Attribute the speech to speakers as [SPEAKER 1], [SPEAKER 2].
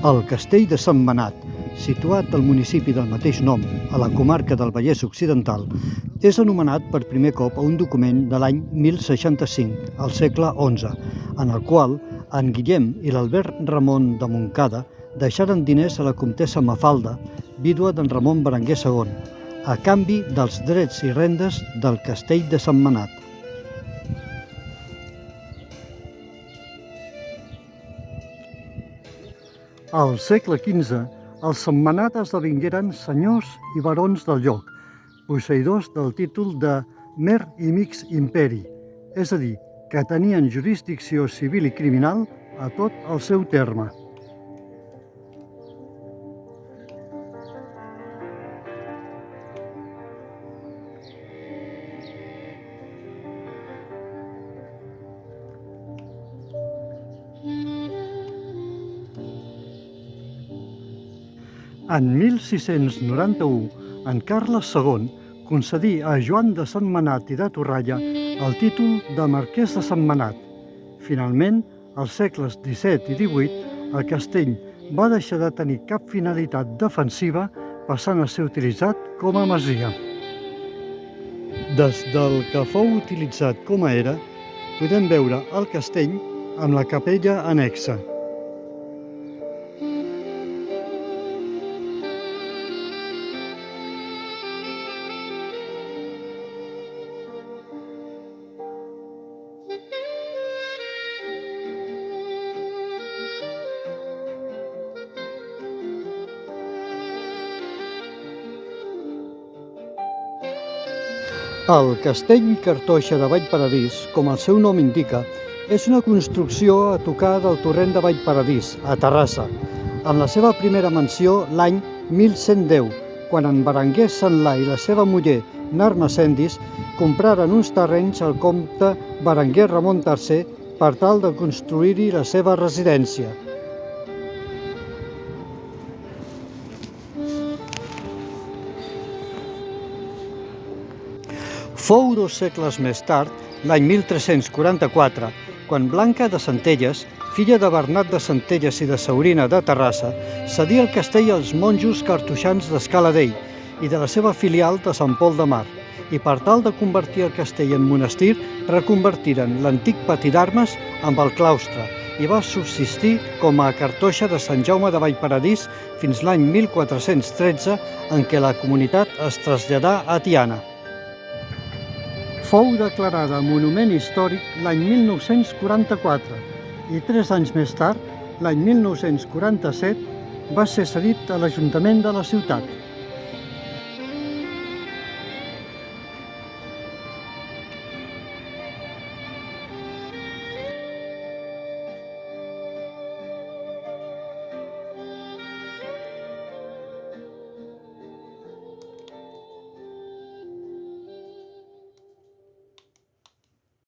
[SPEAKER 1] El castell de Sentmenat, situat al municipi del mateix nom, a la comarca del Vallès Occidental, és anomenat per primer cop a un document de l'any 1065, al segle XI, en el qual en Guillem i l'Albert Ramon de Montcada deixaren diners a la comtessa Mafalda, vídua d'en Ramon Berenguer II, a canvi dels drets i rendes del castell de Sentmenat. Al segle XV, els Sentmenat esdevingueren senyors i barons del lloc, posseïdors del títol de Mer i Mix Imperi, és a dir, que tenien jurisdicció civil i criminal a tot el seu terme. En 1691, en Carles II concedí a Joan de Sentmenat i de Torralla el títol de Marquès de Sentmenat. Finalment, als segles XVII i XVIII, el castell va deixar de tenir cap finalitat defensiva, passant a ser utilitzat com a masia. Des del que fou utilitzat com a era, podem veure el castell amb la capella annexa. El castell Cartoixa de Vallparadís, com el seu nom indica, és una construcció a tocar del torrent de Vallparadís, a Terrassa, amb la seva primera menció l'any 1110, quan en Berenguer Sanlà i la seva muller, Narma Sendis, compraren uns terrenys al comte Berenguer Ramon III per tal de construir-hi la seva residència. Fou 2 segles més tard, l'any 1344, quan Blanca de Centelles, filla de Bernat de Centelles i de Saurina de Terrassa, cedia el castell als monjos cartoixans d'Escala Dei i de la seva filial de Sant Pol de Mar, i per tal de convertir el castell en monestir, reconvertiren l'antic pati d'armes amb el claustre i va subsistir com a cartoixa de Sant Jaume de Vallparadís fins l'any 1413, en què la comunitat es traslladà a Tiana. Fou declarada Monument Històric l'any 1944 i 3 anys més tard, l'any 1947, va ser cedit a l'Ajuntament de la ciutat.